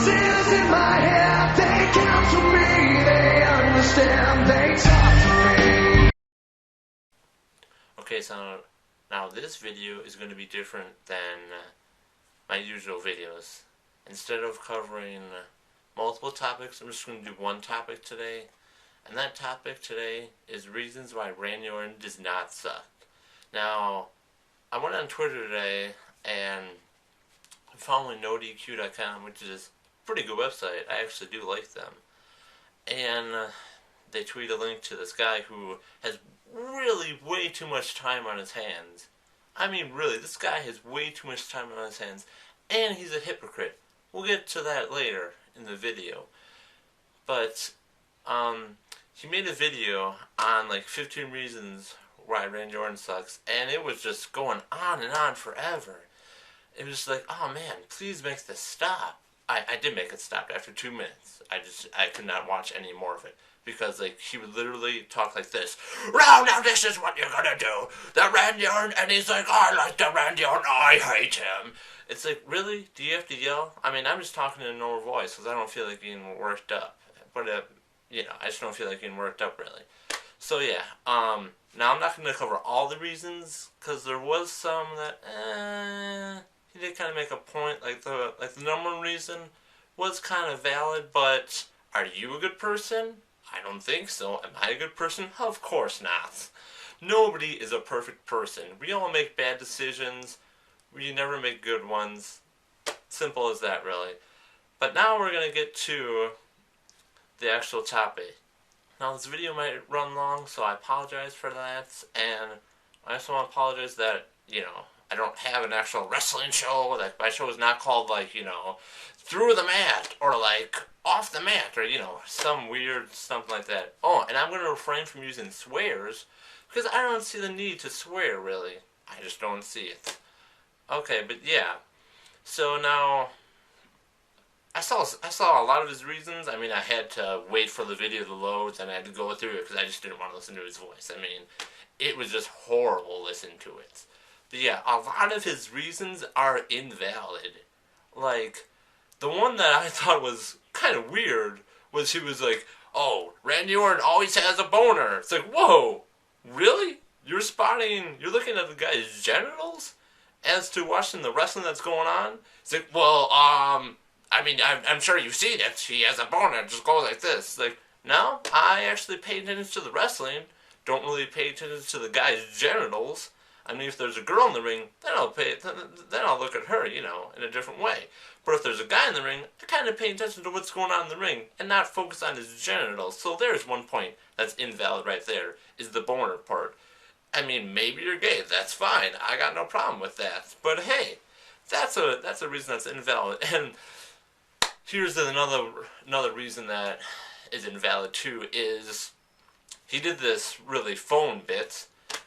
voices in my head, they count to me, they understand, they talk to me. Okay, so now this video is going to be different than my usual videos. Instead of covering multiple topics, I'm just going to do one topic today. And that topic today is reasons why Randy Orton does not suck. Now, I went on Twitter today and I'm following NoDQ.com, which is a pretty good website. I actually do like them. And they tweet a link to this guy who has really way too much time on his hands. I mean, really, this guy has way too much time on his hands. And he's a hypocrite. We'll get to that later in the video. But, he made a video on like 15 reasons why Randy Orton sucks. And it was just going on and on forever. It was just like, oh man, please make this stop. I did make it stop after 2 minutes. I could not watch any more of it. Because, like, he would literally talk like this. Now this is what you're gonna do. The Randy Orton, and he's like, I like the Randy Orton, I hate him. It's like, really? Do you have to yell? I mean, I'm just talking in a normal voice, because I don't feel like getting worked up. But, I just don't feel like getting worked up, really. So, yeah, now I'm not gonna cover all the reasons, because there was some that, he did kind of make a point, like the number one reason was kind of valid, but are you a good person? I don't think so. Am I a good person? Of course not. Nobody is a perfect person. We all make bad decisions. We never make good ones. Simple as that, really. But now we're going to get to the actual topic. Now this video might run long, so I apologize for that. And I also want to apologize that, I don't have an actual wrestling show. Like, my show is not called, Through the Mat, or, Off the Mat, or, some weird something like that. Oh, and I'm going to refrain from using swears, because I don't see the need to swear, really. I just don't see it. Okay, but yeah. So now, I saw a lot of his reasons. I mean, I had to wait for the video to load, and I had to go through it, because I just didn't want to listen to his voice. I mean, it was just horrible listening to it. But yeah, a lot of his reasons are invalid. Like, the one that I thought was kind of weird was he was like, oh, Randy Orton always has a boner. It's like, whoa, really? You're looking at the guy's genitals as to watching the wrestling that's going on? It's like, well, I'm sure you've seen it. He has a boner. It just goes like this. It's like, no, I actually pay attention to the wrestling. Don't really pay attention to the guy's genitals. I mean, if there's a girl in the ring, then I'll look at her, in a different way. But if there's a guy in the ring, I kind of pay attention to what's going on in the ring and not focus on his genitals. So there's one point that's invalid right there, is the boner part. I mean, maybe you're gay. That's fine. I got no problem with that. But hey, that's a reason that's invalid. And here's another reason that is invalid too, is he did this really phone bit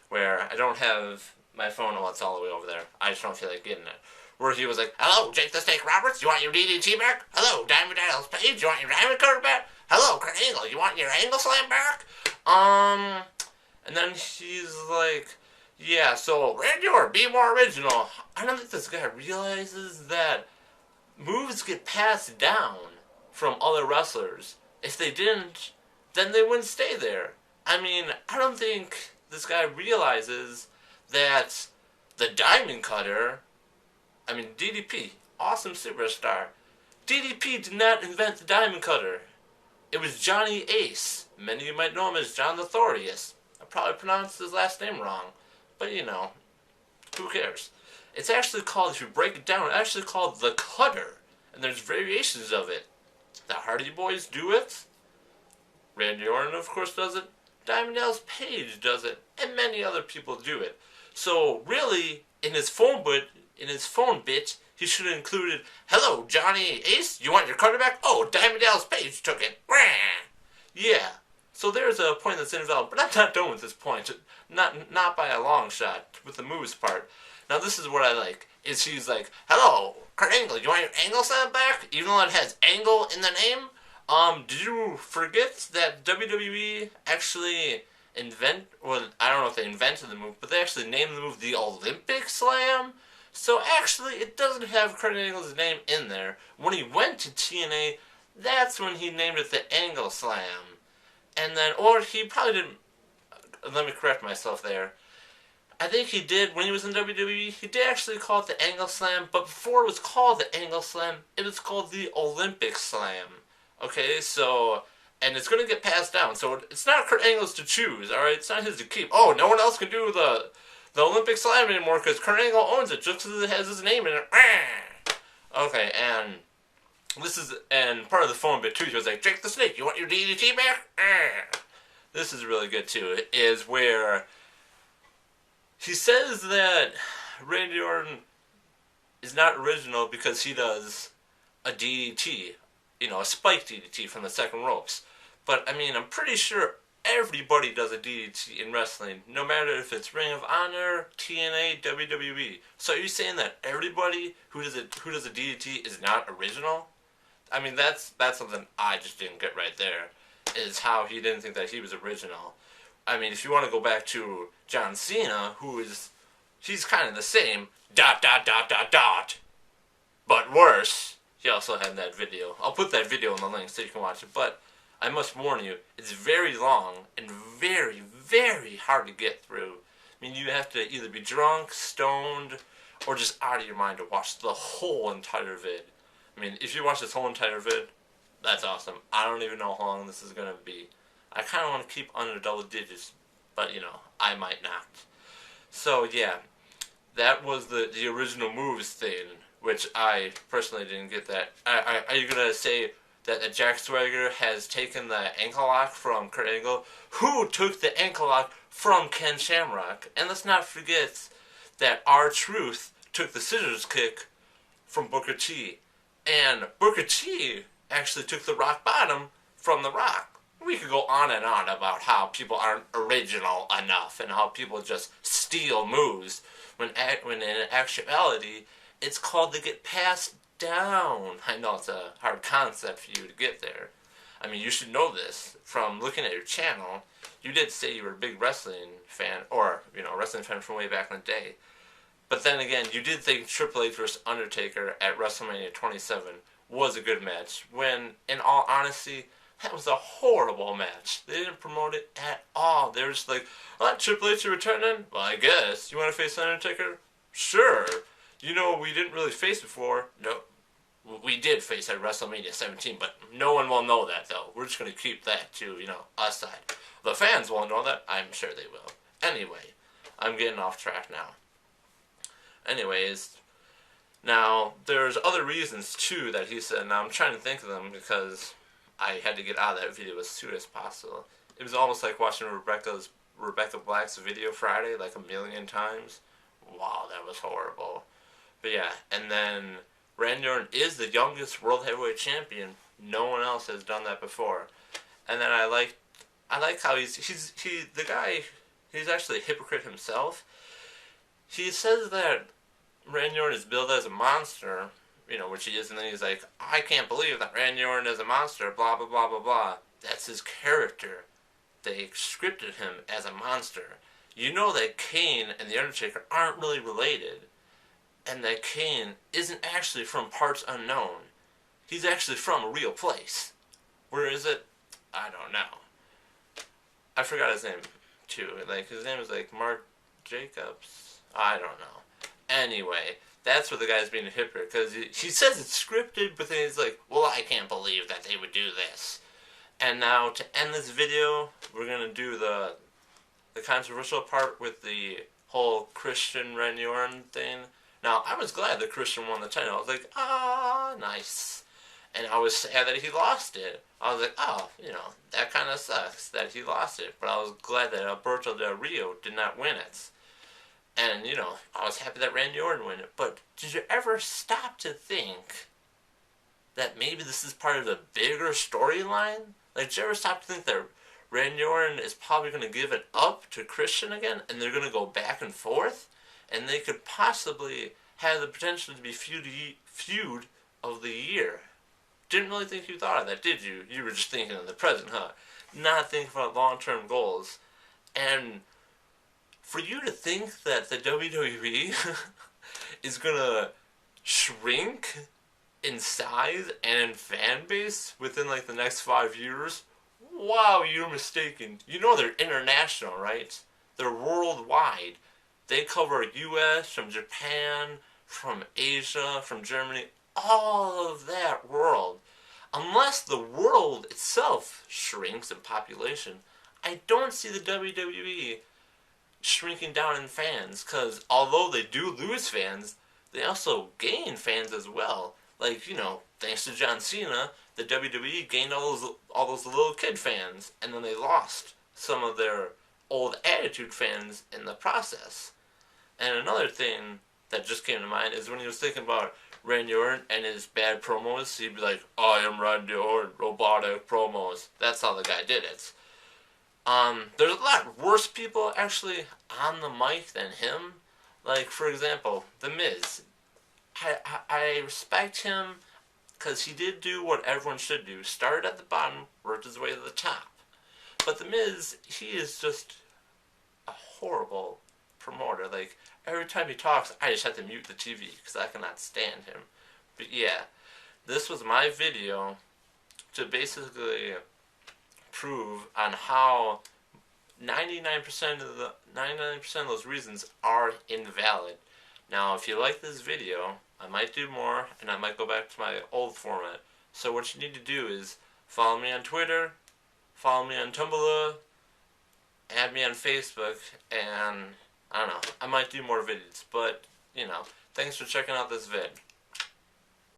where I don't have my phone, it's all the way over there. I just don't feel like getting it. Where he was like, hello, Jake the Snake Roberts, you want your DDT back? Hello, Diamond Dallas Page, you want your Diamond Cutter back? Hello, Kurt Angle, you want your Angle Slam back? And then he's like, yeah, so Randy Orton, be more original. I don't think this guy realizes that moves get passed down from other wrestlers. If they didn't, then they wouldn't stay there. I mean, I don't think this guy realizes that the Diamond Cutter, DDP, awesome superstar. DDP did not invent the Diamond Cutter. It was Johnny Ace. Many of you might know him as John the Thorius. I probably pronounced his last name wrong, but who cares? It's actually called, if you break it down, it's actually called the Cutter, and there's variations of it. The Hardy Boys do it. Randy Orton, of course, does it. Diamond Dallas Page does it, and many other people do it. So really, in his phone bit, he should have included, hello, Johnny Ace, you want your cutter back? Oh, Diamond Dallas Page took it. Yeah. So there's a point that's invalid, but I'm not done with this point. Not by a long shot, with the moves part. Now this is what I like, is he's like, hello, Kurt Angle, you want your Angle Slam back? Even though it has Angle in the name? Did you forget that WWE actually I don't know if they invented the move, but they actually named the move the Olympic Slam? So actually, it doesn't have Kurt Angle's name in there. When he went to TNA, that's when he named it the Angle Slam. And then, or he probably didn't, let me correct myself there. I think he did, when he was in WWE, he did actually call it the Angle Slam, but before it was called the Angle Slam, it was called the Olympic Slam. Okay, so, and it's going to get passed down, so it's not Kurt Angle's to choose, alright? It's not his to keep. Oh, no one else can do the Olympic Slam anymore because Kurt Angle owns it just because it has his name in it. Okay, and this is, and part of the phone bit too, he was like, Jake the Snake, you want your DDT back? This is really good too, is where he says that Randy Orton is not original because he does a DDT, a spike DDT from the second ropes. But, I mean, I'm pretty sure everybody does a DDT in wrestling, no matter if it's Ring of Honor, TNA, WWE. So are you saying that everybody who does a DDT is not original? I mean, that's something I just didn't get right there, is how he didn't think that he was original. I mean, if you want to go back to John Cena, he's kind of the same, ... but worse. He also had that video. I'll put that video in the link so you can watch it, but I must warn you, it's very long and very, very hard to get through. I mean, you have to either be drunk, stoned, or just out of your mind to watch the whole entire vid. I mean, if you watch this whole entire vid, that's awesome. I don't even know how long this is going to be. I kind of want to keep under double digits, but, I might not. So, yeah, that was the original moves thing, which I personally didn't get that. Are you going to say that Jack Swagger has taken the ankle lock from Kurt Angle? Who took the ankle lock from Ken Shamrock? And let's not forget that R-Truth took the scissors kick from Booker T. And Booker T actually took the rock bottom from The Rock. We could go on and on about how people aren't original enough and how people just steal moves when in actuality it's called to get passed down. I know it's a hard concept for you to get there. I mean, you should know this from looking at your channel. You did say you were a big wrestling fan, or a wrestling fan from way back in the day. But then again, you did think Triple H vs. Undertaker at WrestleMania 27 was a good match, when, in all honesty, that was a horrible match. They didn't promote it at all. They were just like, Triple H, you returning? Well, I guess. You want to face Undertaker? Sure. We didn't really face before. No, we did face at WrestleMania 17, but no one will know that, though. We're just going to keep that to, us side. The fans won't know that. I'm sure they will. Anyway, I'm getting off track now. Anyways, now, there's other reasons, too, that he said. Now, I'm trying to think of them because I had to get out of that video as soon as possible. It was almost like watching Rebecca Black's video Friday like a million times. Wow, that was horrible. But yeah, and then Randy Orton is the youngest World Heavyweight Champion. No one else has done that before. And then I like how he's actually a hypocrite himself. He says that Randy Orton is billed as a monster, which he is, and then he's like, I can't believe that Randy Orton is a monster, blah, blah, blah, blah, blah. That's his character. They scripted him as a monster. You know that Kane and The Undertaker aren't really related, and that Kane isn't actually from parts unknown. He's actually from a real place. Where is it? I don't know. I forgot his name, too. His name is, Mark Jacobs. I don't know. Anyway, that's where the guy's being a hypocrite, because he says it's scripted, but then he's like, well, I can't believe that they would do this. And now, to end this video, we're going to do the controversial part with the whole Christian Randy Orton thing. Now, I was glad that Christian won the title. I was like, nice. And I was sad that he lost it. I was like, that kind of sucks that he lost it. But I was glad that Alberto Del Rio did not win it. And, I was happy that Randy Orton won it. But did you ever stop to think that maybe this is part of the bigger storyline? Did you ever stop to think that Randy Orton is probably going to give it up to Christian again, and they're going to go back and forth? And they could possibly have the potential to be feud of the year. Didn't really think you thought of that, did you? You were just thinking of the present, huh? Not thinking about long-term goals. And for you to think that the WWE is gonna shrink in size and in fan base within like the next 5 years, wow, you're mistaken. You know they're international, right? They're worldwide. They cover US, from Japan, from Asia, from Germany, all of that world. Unless the world itself shrinks in population, I don't see the WWE shrinking down in fans, because although they do lose fans, they also gain fans as well. Like, thanks to John Cena, the WWE gained all those little kid fans, and then they lost some of their old Attitude fans in the process. And another thing that just came to mind is when he was thinking about Randy Orton and his bad promos, he'd be like, I am Randy Orton, robotic promos. That's how the guy did it. There's a lot worse people actually on the mic than him. Like, for example, The Miz. I respect him because he did do what everyone should do. Started at the bottom, worked his way to the top. But The Miz, he is just a horrible promoter. Like, every time he talks, I just have to mute the TV because I cannot stand him. But yeah, this was my video to basically prove on how 99% of those reasons are invalid. Now, if you like this video, I might do more, and I might go back to my old format. So what you need to do is follow me on Twitter, follow me on Tumblr, add me on Facebook, and I don't know, I might do more videos. But, thanks for checking out this vid.